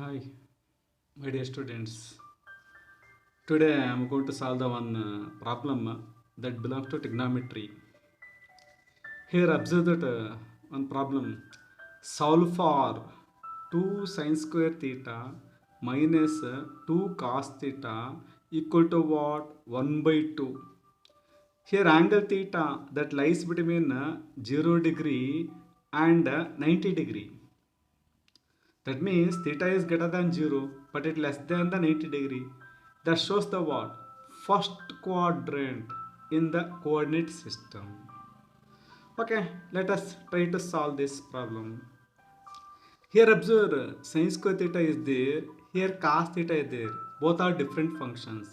Hi, my dear students. Today I am going to solve the one problem that belongs to trigonometry. Here observe that one problem. Solve for 2 sin square theta minus 2 cos theta equal to what? 1 by 2. Here angle theta that lies between 0 degree and 90 degree. That means theta is greater than 0 but it less than the 90 degree. That shows the what? First quadrant in the coordinate system. Okay, let us try to solve this problem. Here observe sin square theta is there, here cos theta is there. Both are different functions.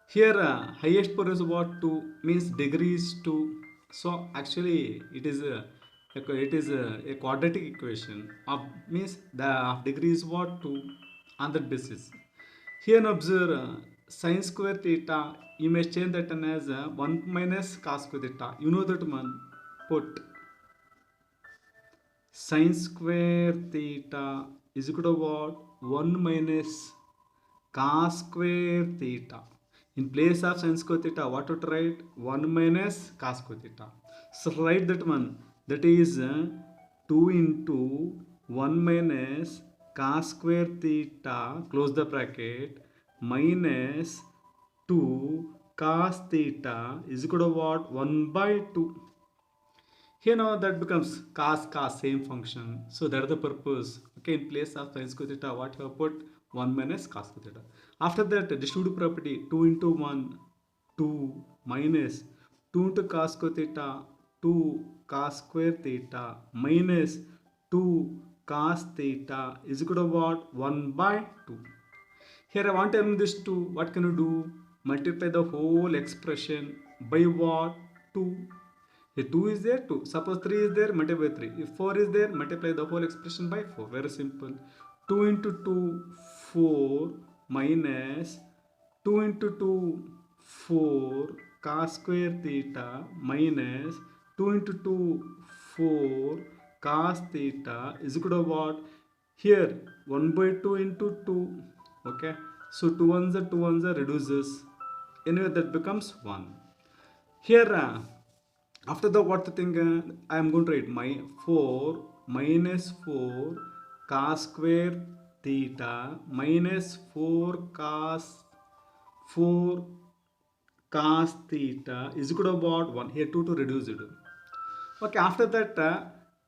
Here highest power is what 2 means degree is 2. So actually it is a quadratic equation of means the of degree is what 2 on that basis. Here observe sin square theta. You may change that one as 1 minus cos square theta. You know that one. Put sin square theta is equal to what? 1 minus cos square theta. In place of sin square theta, what to write? 1 minus cos square theta. So write that one. That is 2 into 1 minus cos square theta, close the bracket, minus 2 cos theta is equal to what? 1 by 2. Here now that becomes cos same function. So that is the purpose. Okay, in place of sin square theta, what you have put? 1 minus cos square theta. After that, distributive property 2 into 1, 2 minus 2 into cos square theta, 2 cos square theta minus 2 cos theta is equal to what? 1 by 2. Here I want to remove this 2. What can you do? Multiply the whole expression by what? 2. If 2 is there, 2. Suppose 3 is there, multiply by 3. If 4 is there, multiply the whole expression by 4. Very simple. 2 into 2, 4 minus 2 into 2, 4 cos square theta minus 2 into 2, 4 cos theta is equal to what? Here 1 by 2 into 2. Okay. So 2 ones are reduces. Anyway, that becomes 1. Here after the what thing I am going to write my 4 minus 4 cos square theta minus 4 cos theta is equal to what? 1. Here 2 to reduce it. Okay, after that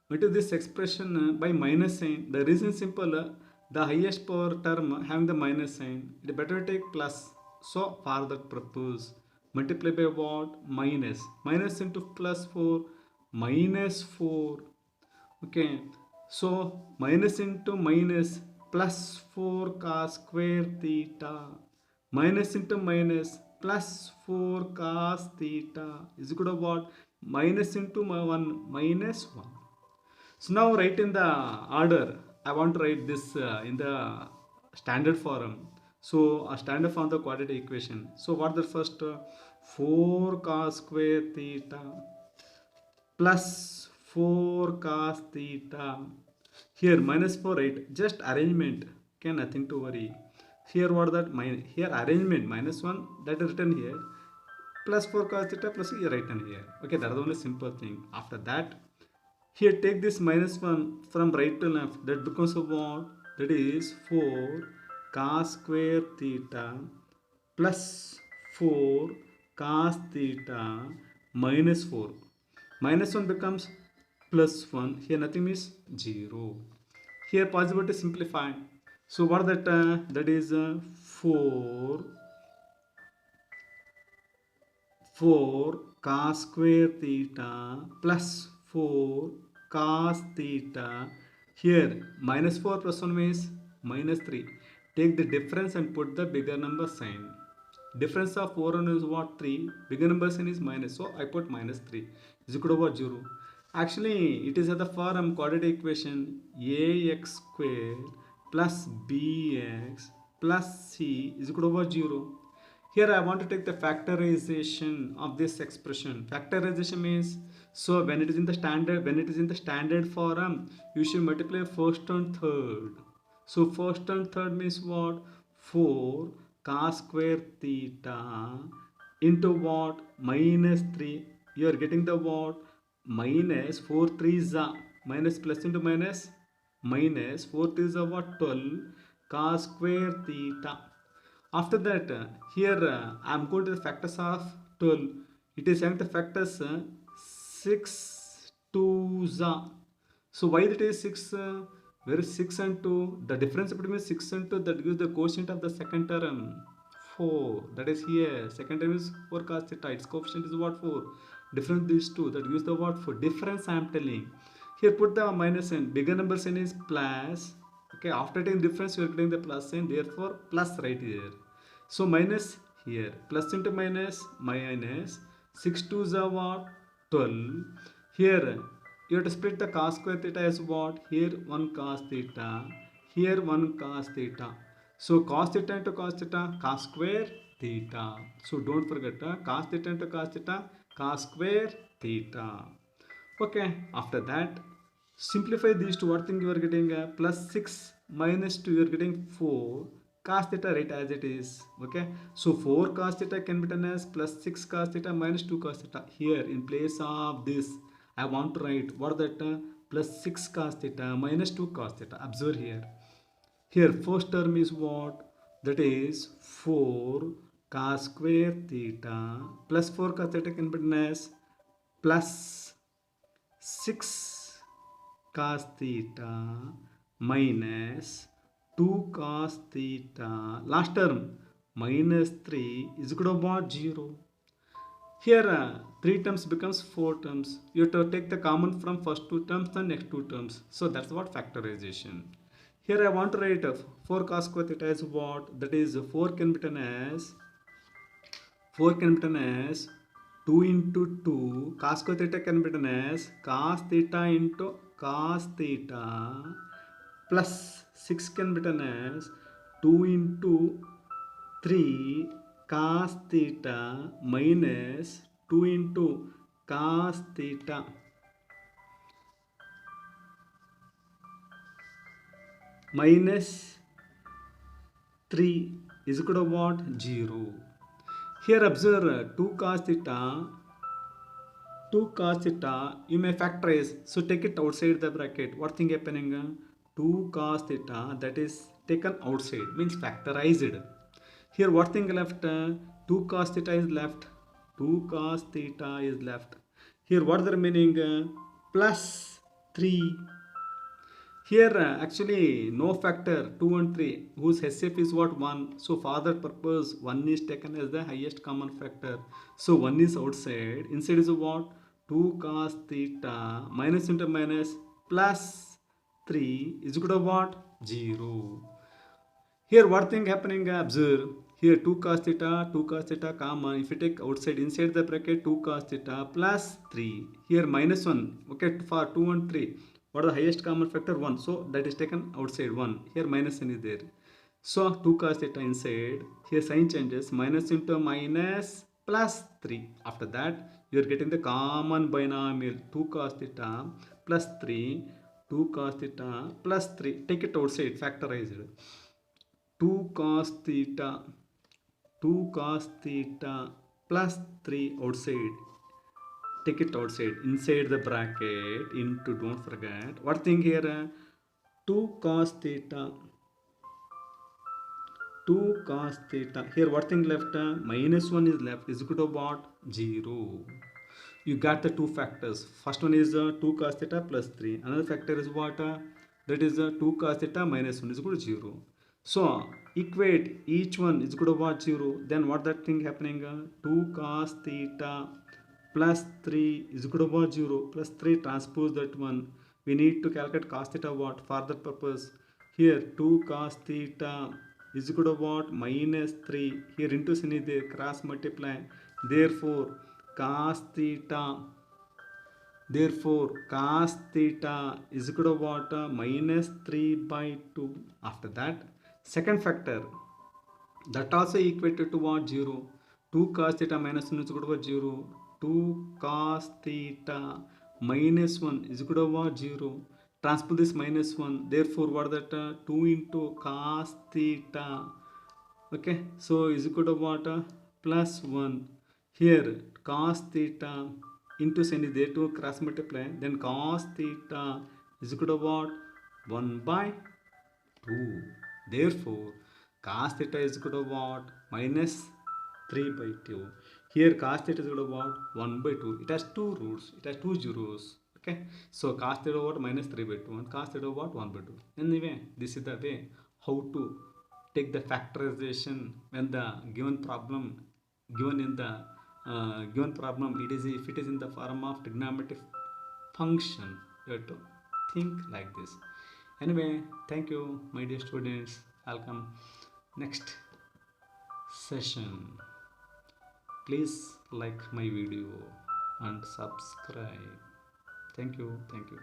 what is this expression by minus sign? The reason simple. The highest power term having the minus sign, it better take plus. So for that purpose, multiply by what? Minus. Minus into plus 4, minus 4. Okay, so minus into minus plus 4 cos square theta minus into minus plus 4 cos theta is equal to what? Minus into 1 minus 1. So now write in the order. I want to write this in the standard form. So a standard form of the quadratic equation. So what the first 4 cos square theta plus 4 cos theta. Here minus 4, right? Just arrangement. Okay, nothing to worry. Here what that minus? Here arrangement minus 1 that is written here. Plus 4 cos theta plus here written here. Okay, that is the only simple thing. After that, here take this minus 1 from right to left. That becomes a what? That is 4 cos square theta plus 4 cos theta minus 4. Minus 1 becomes plus 1. Here nothing is 0. Here possible to simplify. So what that? That is 4 cos square theta plus 4 cos theta. Here minus 4 plus 1 means minus 3. Take the difference and put the bigger number sign. Difference of 4 and is what? 3. Bigger number sign is minus. So I put minus 3. Is equal to what? 0. Actually, it is at the form quadratic equation ax square plus bx plus c is equal to what? 0. Here I want to take the factorization of this expression. Factorization means, so when it is in the standard form, you should multiply first and third. So first and third means what? 4 cos square theta into what? Minus 3. You are getting the what? Minus 4 3 is a minus plus into minus. Minus 4 3 is a what? 12 cos square theta. After that, here I am going to the factors of 12. It is saying the factors 6 2 za. So why that is 6? Where is 6 and 2? The difference between 6 and 2, that gives the quotient of the second term 4. That is here. Second term is 4 cos theta. Its coefficient is what? 4. Difference these two. That gives the what? 4. Difference I am telling. Here put the minus n. Bigger number sign is plus. Okay, after taking difference you are getting the plus sign. Therefore plus right here. So minus here. Plus into minus. Minus. 6 2 is what? 12. Here you have to split the cos square theta as what? Here 1 cos theta, here 1 cos theta. So cos theta into cos theta, cos square theta. So don't forget cos theta into cos theta, cos square theta. Okay, after that, simplify these two. What thing you are getting? Plus 6 minus 2, you are getting 4 cos theta, right, as it is. Okay, so 4 cos theta can be written as plus 6 cos theta minus 2 cos theta. Here in place of this I want to write what that plus 6 cos theta minus 2 cos theta. Observe here. Here first term is what? That is 4 cos square theta plus 4 cos theta can be written as plus 6 cos theta minus 2 cos theta. Last term minus 3 is equal to what? 0. Here 3 terms becomes 4 terms. You have to take the common from first 2 terms and next 2 terms. So that's what factorization. Here I want to write 4 cos square theta as what? That is 4 can be written as 2 into 2. Cos square theta can be written as cos theta into cos theta plus 6 can be written as 2 into 3 cos theta minus 2 into cos theta minus 3 is equal to what? 0. Here observe 2 cos theta you may factorize, so take it outside the bracket. What thing happening? 2 cos theta, that is taken outside, means factorized. Here what thing left? 2 cos theta is left. 2 cos theta is left. Here what is the remaining? Plus 3. Here actually no factor 2 and 3 whose HCF is what? 1. So for that purpose 1 is taken as the highest common factor. So 1 is outside. Inside is what? 2 cos theta minus into minus plus 3 is equal to what? 0. Here what thing happening? Observe. Here 2 cos theta common. If you take outside, inside the bracket 2 cos theta plus 3. Here minus 1. Okay, for 2 and 3. What is the highest common factor? 1. So that is taken outside 1. Here minus n is there. So 2 cos theta inside. Here sign changes. Minus into minus plus 3. After that you are getting the common binomial 2 cos theta plus 3. 2 cos theta plus 3. Take it outside. Factorized. 2 cos theta plus 3 outside. Take it outside, inside the bracket, into, don't forget. What thing here? 2 cos theta. Here what thing left? Minus 1 is left. Is equal to what? 0. You got the two factors. First one is 2 cos theta plus 3. Another factor is what? That is 2 cos theta minus 1 is equal to 0. So equate each one is equal to what? 0. Then what that thing happening? 2 cos theta plus 3 is equal to what? 0. Plus 3 transpose that one. We need to calculate cos theta what? For that purpose. Here 2 cos theta is equal to what? Minus 3. Here into sin is there. Cross multiply. Therefore cos theta is equal to what? Minus 3 by 2. After that, second factor, that also equated to what? 0. 2 cos theta minus 1 is equal to what? 0. 2 cos theta minus 1 is equal to what? 0. transpose this minus 1, therefore what that 2 into cos theta, okay, so is equal to what, plus 1. Here cos theta into sin is there to cross multiply, then cos theta is equal to what, 1 by 2. Therefore cos theta is equal to what, minus 3 by 2. Here cos theta is equal to what, 1 by 2. It has two roots, it has two zeros, okay. So cos theta what, minus 3 by 2, and cos theta what, 1 by 2. Anyway, this is the way how to take the factorization when the given problem, given in the given problem, it is, if it is in the form of trigonometric function, you have to think like this. Anyway, thank you my dear students, welcome next session. Please like my video and subscribe. Thank you, thank you.